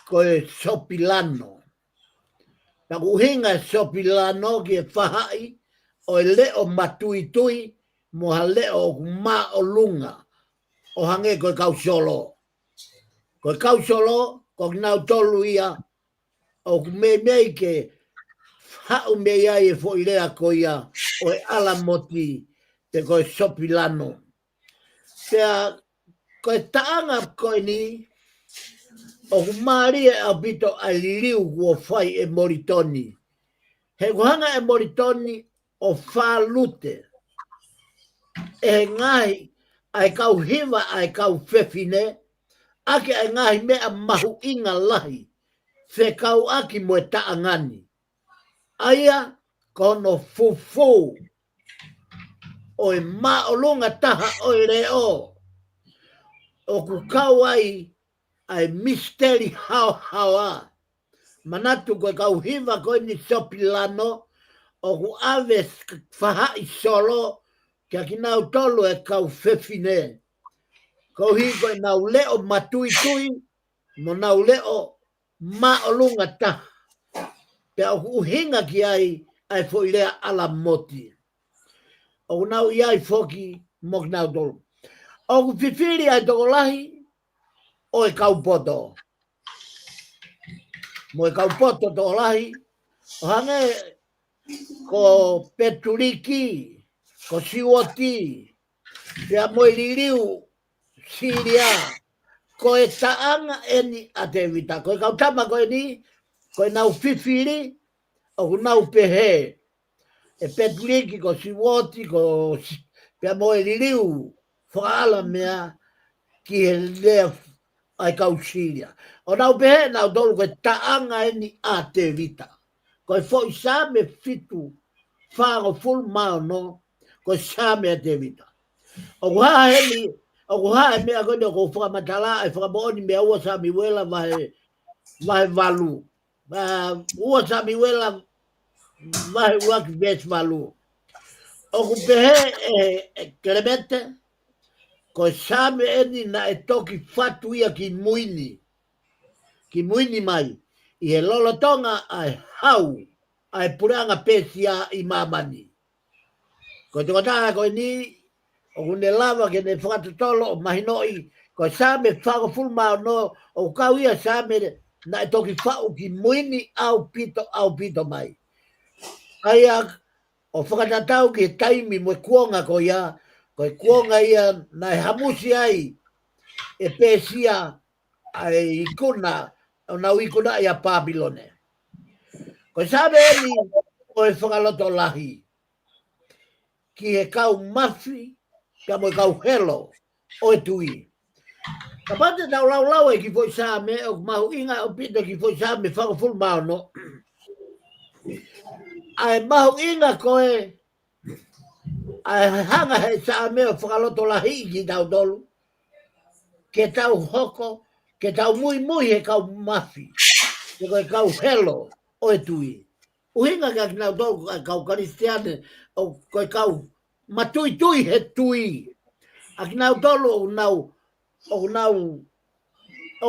ko e Sopilano. Pe ku hinga Sopilano ki e whahai o e leo matuitui moha leo o ma o lunga. O hange ko e kausolo. Ko e kausolo, ko nau tolu ia, o mei ke hau mei ai e foilea ko ia, o e alamoti, te ko e Sopilano. Pea, ko e taanga ko e ni, o maari e apito a liu kua fai e Moritoni. He kuhanga e Moritoni o whālute. E ngai, ai kau hiva, ai kau whewhine, ake ai ngahi mea mahu inga lahi, whe kau aki mo e taangani. Aia, kono fufu, o e maolunga taha o e reo, o ku kau ai misteri hawa. Manatu koe kau hiva koe ni Sopilano, o ku ave whahai solo, kia ki nau tolu e kau whewhine. Ko hi koe nau leo matuitui, mo nau leo maolunga ta. Pe o uhinga ki ai foilea ala moti. O nau iai foki mo nau tolu. O ku whiwhiri ai tokolahi, o e kaupoto. Mo e kaupoto tokolahi, o hange ko Peturiki, ko Siwoti, pea mo i liriu, Siria, ko e taanga eni a te vita. Ko e kautama ko e ni, ko e nau whiwhiri, o ku nau pehe. E Peturiki, ko Siwoti, ko pea mo e liriu, whaala mea ki he lea ai kau Siria. O nau pehe, nau tolu ko e taanga eni a te vita. Ko e fo i Same fitu, whango full mao no, ko e Same a te vita. O ku haa heli, o ku haa mea koe ko whakamatala, e whakamooni mea ua Sami Wela vahe valu. Ua Sami Wela vahe uaki ves valu. O ku pehe e Clemente, ko e Same eni na e toki fatu ia ki muini mai. I he lolotonga ai hau, ai puranga pesia i mamani. Ko te kataha koe ni, o kune lava ke ne whakatotolo o mahinoi, ko Same whaka fulmao no, o kau ia Same na e toki whau ki muini au pito mai. Aia, o whakatatau ki taimi mo kuonga ko ia, ko e kuonga ia na e hamusi ai, e pēsia ai ikuna, o nau ikuna ia Pabilone. Ko sabe ni o e whakaloto lahi, ki he kau mafi, ka mo kau helo, o e tui. Ka pate tau lau e ki foi sa me, o mahu inga o pito ki foi sa me whakafulu mao no. Ai mahu inga koe, ai hanga he sa me o whakaloto lahi ki tau tolu, ke tau hoko, ke tau mui he kau mafi, ke koe kau helo, o e tui. Uhinga ka kinau tolu kau karistiane, o koe kau matui he tui. A kinau tolu o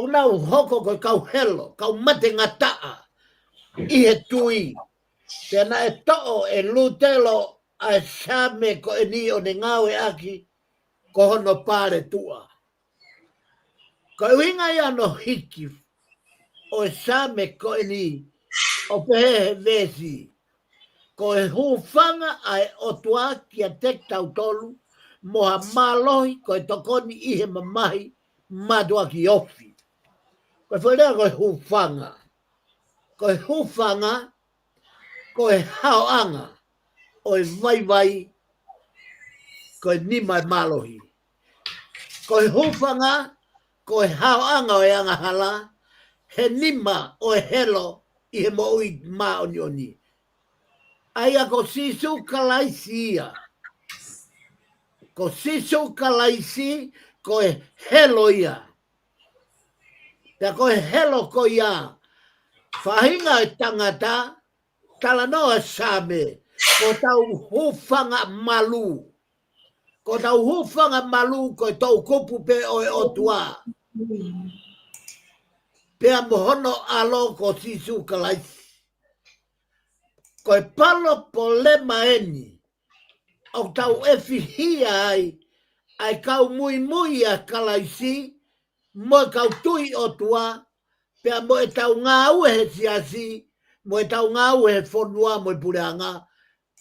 nau hoko koe kau helo, kau mate ngataa, i he tui. Tēnā e to'o e lutelo a same ko e ni o ne ngau e aki, ko hono pare tua. Ko e winga ia no hiki, o e same ko e ni, o pehe vesi, ko e hufanga ai o tua ki a tek tau tolu, moha malohi ko e tokoni i he mamahi, madua ki ofi. Ko e whaidea ko e hufanga. Ko e hufanga, ko e haoanga, o e vai, ko e nima malohi. Ko e hufanga, ko e haoanga o e anga hala, he nima o e helo i he moui maa oni. Aia ko sisu kalaisi ia. Ko sisu kalaisi, ko e helo ia. Pea ko e helo ko ia. Whahinga e tangata, tala noa same, ko tau hufanga malu. Ko tau hufanga malu, ko tau kupu pe o e otua. Pea mohono alo ko sisu kalaisi. Ko e palo po lema eni, o tau e fihia ai kau mui a kalaisi, mo kau tui otua, pea mo e tau ngā ue he siasi, mo e tau ngā ue he whonua mo e pureanga,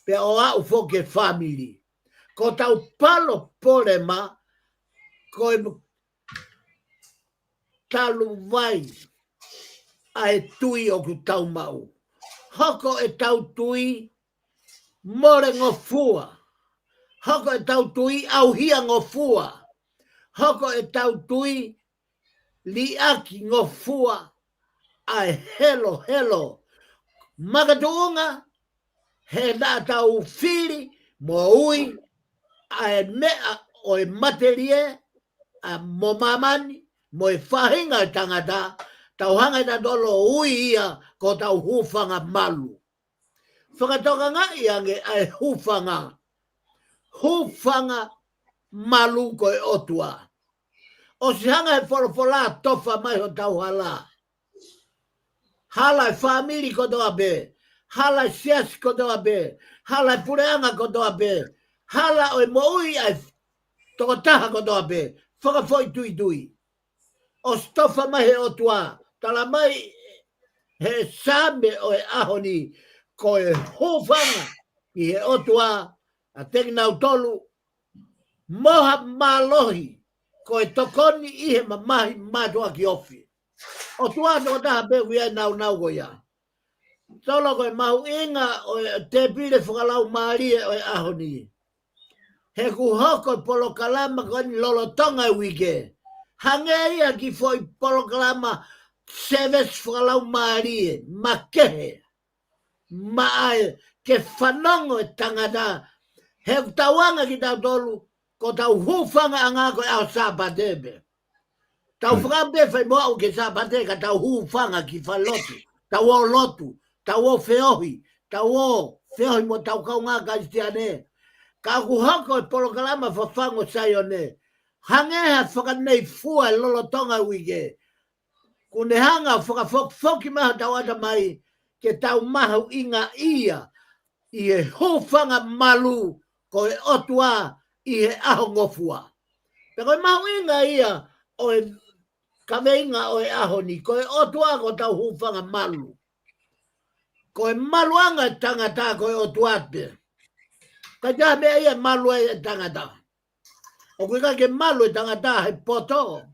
pea o au foke family. Ko tau palo polema, ko e talu vai, ai tui o ku tau mau. Hoko e tau tui, more ngofua. Hoko e tau tui, au hia ngofua. Hoko e tau tui, liaki ngofua. Ai helo. Magatuunga, he na tau fili, mo ui, ai mea o e materie, a mo mamani, mo e whahinga e tangata, tau hanga na dolo ui ia, ko tau hufanga malu. Whakatoka ngai ange ai hufanga malu ko e otua. O si hanga e wholofola tofa mai ho tau hala. Hala e whamiri ko toa be. Hala e siasi ko toa be. Hala e pureanga ko toa be. Hala o e moui ai tokotaha ko toa be. Whakafoi tui. O stofa mai he otua. Tala mai he same o e ahoni ko e hufanga i he otua a teki nau tolu moha malohi ko e tokoni i he mamahi matua ki ofi. O tua no taha be wia nau go ia. Tolo ko e mahu inga o e te pile whakalau maarie o e ahoni. He ku hoko polo kalama ko ni lolo tonga e wike. Hange ia ki foi polo kalama seves whakalau maarie. Makehe. Maae ke whanongo e tangata. He tauanga ki tau tolu ko tau hufanga anga ko e au sapatebe. Tau whakambe whai moa o ke sapate ka tau hufanga ki whalotu. Tau o lotu. Tau o whiohi. Tau o whiohi mo tau kaunga ka istiane. Ka ku hoko e polo kalama whawhango sai o ne. Hangeha whakanei fua e lolotonga wike. Kune hanga whakafoki maha tau ata mai ke tau maha inga ia i e hufanga malu ko e otua i e aho ngofua. Pe koe mahu inga ia o e ka veinga o e aho ni, ko e otua ko tau hufanga malu. Ko e malu anga e tangata ko e otua te. Ka jaha mea ia malu e tangata. O kui ka ke malu e tangata he poto.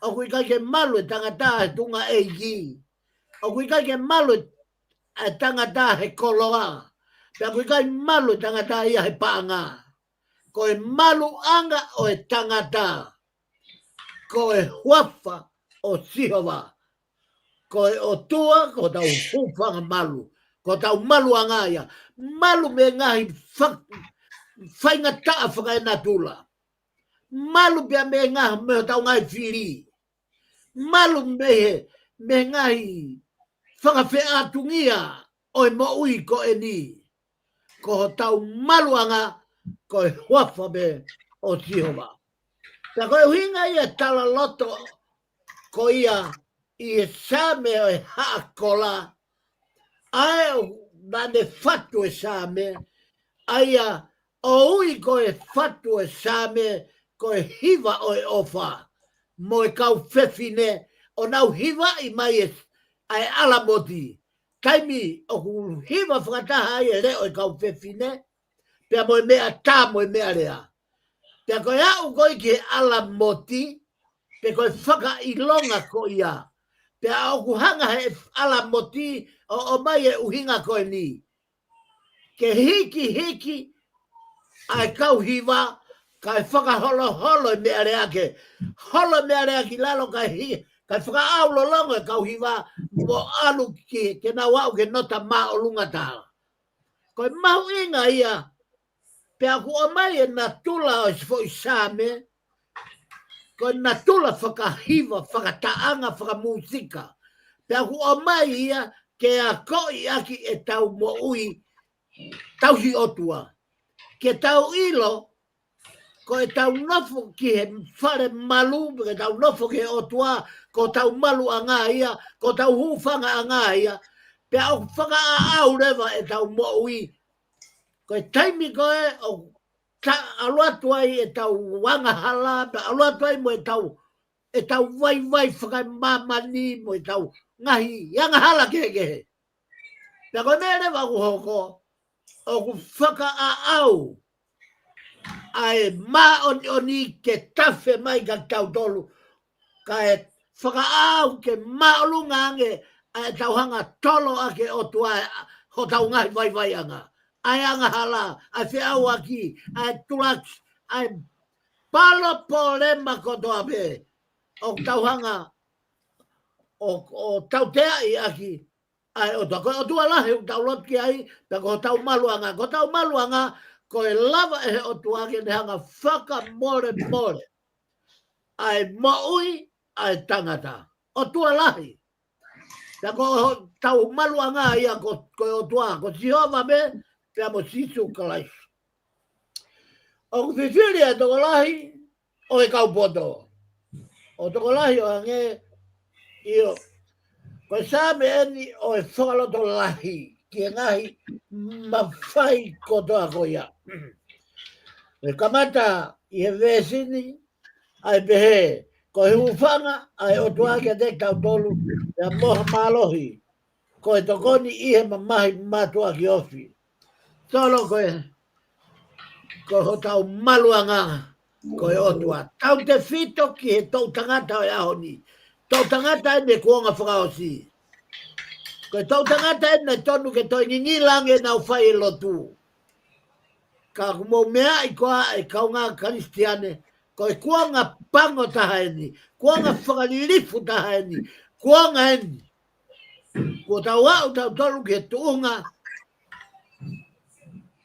O kui ka ke malu e tangata he tunga eigi. O kui ka ke malu e tangata he koloa. Pea kui ka malu e tangata ia he paanga. Ko e malu anga o e tangata. Ko e huafa o sihova. Ko e otua ko tau hufanga malu. Ko tau malu anga ia. Malu me ngahi whainga taa whaka e natula. Malu pia me ngahi me tau ngai whiri. Malu me ngahi whaka whe atungia o e moui ko e ni. Ko tau malu anga ko e huafa me o sihova. Ta koe huinga ia tala loto ko ia i e same o e haakola. Ai nane fatu e same. Aia o ui ko e fatu e same ko e hiva o e ofa. Mo e kau fefine o nau hiva i mai e ai ala moti. Taimi o ku hiva whakataha ai e leo e kau fefine. Pea mo e mea tā mo e mea rea. Pea koe au koe ki ala moti. Pea koe whaka ilonga ko ia. Pea o ku hanga he ala moti o mai e uhinga koe ni. Ke hiki ai kau hiva. Kai whaka holo e mea rea ke. Holo mea rea ki lalo kai hi. Kai whaka au lolongo e kau hiva. Mo alu ki ke na wau ke nota maa o lunga taha. Koe mahu inga ia. Pea ku o mai e natula o sifo i same. Koe natula whakahiva, whakataanga, whakamusika. Pea ku o mai ia ke a koi aki e tau mo ui. Tau hi otua. Ke tau ilo. Ko e tau nofo ki he whare malu. Ke tau nofo ki he otua. Ko tau malu anga ia. Ko tau hufanga anga ia. Pea o whaka a au rewa e tau mo ui. Ko e taimi koe o aluatuai e tau wanga hala, aluatuai mo e tau vai whakai mamani mo e tau ngahi, yanga hala kehe. Pea koe mea rewa ku hoko, o ku whaka a au, ai ma oni ke tafe mai ka tau tolu, ka e whaka au ke maolunga ange, ai tau hanga tolo ake o tuai, ho tau ngahi vai anga. Ai anga hala, ai whiau aki, ai tulak, ai palo polema koto ape, o tauhanga, o tau tea i aki, ai o tua lahi, o tau lot ki ai, ta ko tau maluanga, ko e lava e o tua ki ne hanga whaka more, ai maui, ai tangata, o tua lahi, ta ko tau maluanga ia ko o tua, ko Jehova me, pea mo sisu kalai. O whiwhiri e tokolahi o e kaupoto. O tokolahi o hange io. Koe same eni o e whakaloto lahi ki e ngahi mawhai kotoa koia. E kamata i he vesini ai pehe. Ko he ufanga ai o tuake te tau tolu e moha malohi. Ko e tokoni i he mamahi matua ki ofi. Tolo koe, ko ho tau maluanga, koe otua. Tau te fito ki he tau tangata o e aho ni. Tau tangata e ne kuonga whakaosi. Koe tau tangata e ne tonu ke toi ngingilange nau whai e lotu. Ka kumo mea i koa e kaunga karistiane, koe kuonga pango taha e ni, kuonga whakalilifu taha e ni, kuonga e ni. Ko tau au tau tolu ke tuunga,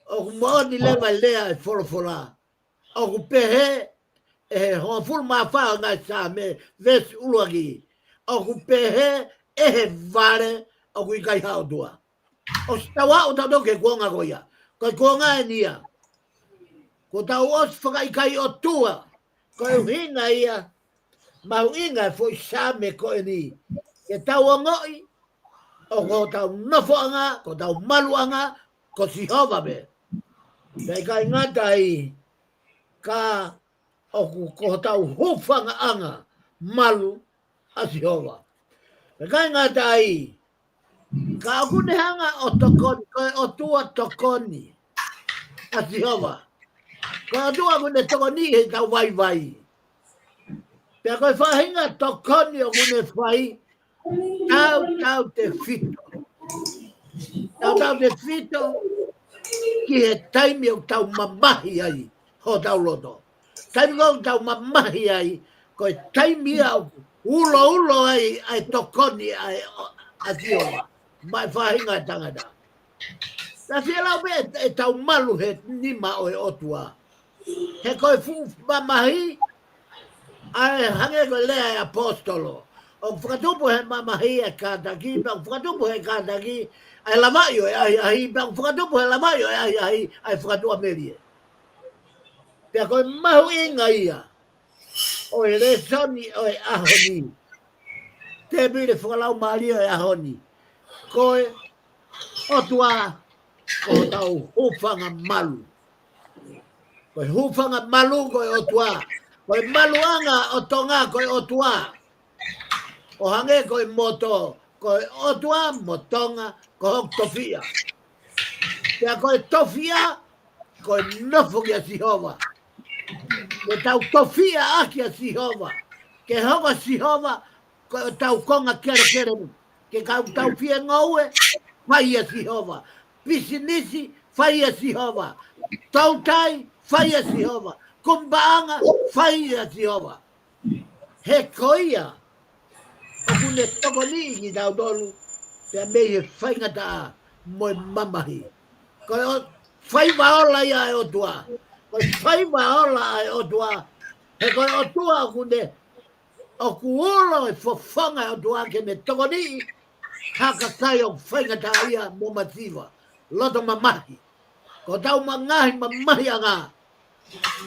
o ku mooni lewa lea e wholofola. O ku pehe e hoa fulu maa whao ngai sa me vesi uluaki. O ku pehe e he vare o ku ikai hao tua. O sta wao tau toke kuonga koia. Koi kuonga e nia. Ko tau os whaka ikai o tua. Koi uhinga ia. Mau inga e fwoi sa me koe ni. Ke tau o ngoi. O ko tau nofo anga. Ko tau malu anga. Ko si hova me. Pei kai ngatai ka o ko tau hufanga anga malu Asiova. Kai ngā tai, ka aku ne hanga o tokoni, koe o tua tokoni. Asiova. Koe o tua kune tokoni he tau vai. Pea koe whahinga tokoni o kune whai, tau te fito. Tau te fito, ki he taimi o tau mamahi ai, ho tau loto. Taimi o tau mamahi ai, koe taimi au, ulo ai tokoni ai Asiova. Mai whahinga tangata. Ta fia lau me e tau malu he nima o e otua. He koe fu mamahi, ai hange koe lea e apostolo. O whakatupu he mamahi e kātaki, o whakatupu he kātaki, ai lamaio e ai, o whakatupu he lamaio e ai whakatua merie. Pea koe mahu inga ia, o e resoni o e ahoni. Te mire whakalau maari o e ahoni. Koe, otua, ko tau hufanga malu. Koe hufanga malu koe otua. Koe maluanga o tonga koe otua. O hange koe moto. Koe otua motonga ko hok tofia. Pea koe tofia, koe nofo kia Sihova. Koe tau tofia a kia Sihova. Ke hoka Sihova, koe tau konga kere. Ke tau fia ngaue, fai a Sihova. Pisinisi, fai a Sihova. Tautai, fai a Sihova. Kumbaanga, fai a Sihova. He koia, o kune toko ni ki tau dolu, pea mei he fai ngata moi mamahi. Koe o fai waola ia e otua. Koe fai waola e otua. He koe otua o kune, o kuolo e fofonga e otua ke me toko ni, haka kai o fai ngata ia mo masiva. Loto mamahi. Ko tau mangahi mamahi anga.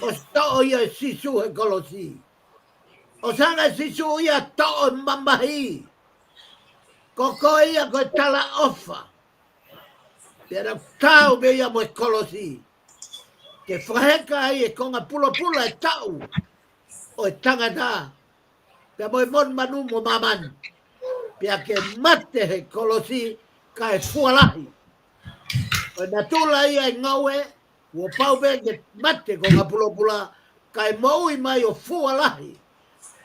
O to'o ia sisu he kolosi. O sanga sisu ia to'o mamahi. Ko koe ia koe tala ofa. Pera tau me ia mo kolosi. Ke whaheka ai e konga pula e tau. O e tangata. Pea mo e mon manu mo maman. Pea ke mate he kolosi ka e fualahi. O na tula ia e ngaue, o pau be ke mate ko ngā pula, kai maui mai o fualahi,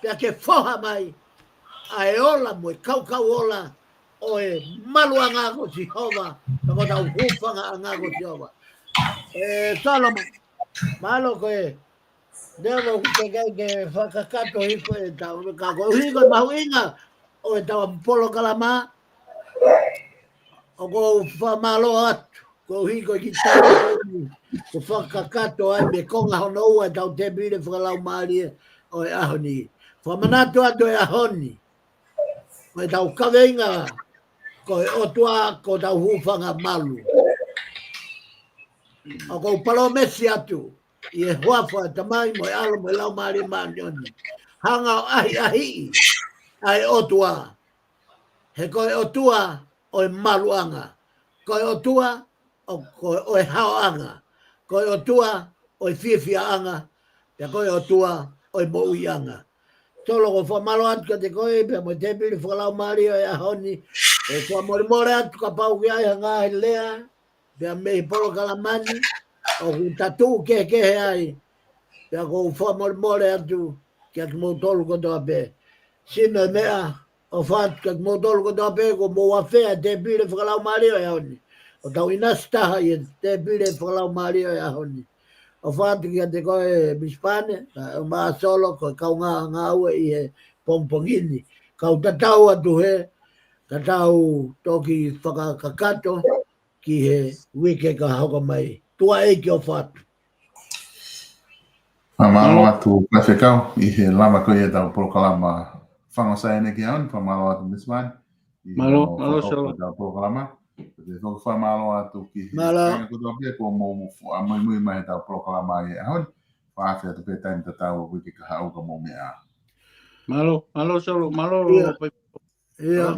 pia ke foha mai, a e ola mo e kau ola, o e maluanga ko Sihova, tako tau hupanga anga ko Sihova. Salomo, malo ko e, devo ke whakakato hiko e tau, kako hiko mahu inga, o e tau polo kalama, o ko whamalo atu. Ko hiko ki tau ko whakakato ai me konga hono ua tau te mire whakalau maari o e ahoni. Whamanato atu e ahoni. Ko e tau kaweinga ko e otua ko tau hufanga malu. O ko palo mesi atu i e huafa tamai mo e alo mo e lau maari maanioni. Hanga o ahi ai otua. He ko e otua o e maluanga. Ko e otua o e haoanga, ko e otua o e fiafiaanga, pia ko e otua o e moianga. Tolo ko whamalo atu ka te koe, pia mo te pili whakalau maari o e ahoni, e kua morimore atu ka pau ki ai hanga he lea, pia me i polo kalamani, o ku tatu kehe ai, pia ko whamorimore atu kia ki mou tolu ko toa pe. Sino mea, o whaatu kia ki mou tolu ko toa pe, ko mou whawhea te pili whakalau maari o e ahoni. O tau inastaha i te pile whakalau maari o e ahoni. O whaatu ki a te koe Bispane, o maa solo, ko kau ngā ue i he pompongini. Kau tatau atu he, tatau toki whakakato ki he wike ka hauka mai. Tua e ki o whaatu. Whamalo atu Pafekau i he lama koe e tau polokalama whangosai ene ki aun, whamalo atu Bispane. Malo solo. Tau polokalama. Porque so foi malo atu ki. Malo. Ko do pe ko mo mo mai ta proclama e hon. Fa fe te time ta tau ki ka hau ka mo mea. Malo solo, malo. Ia.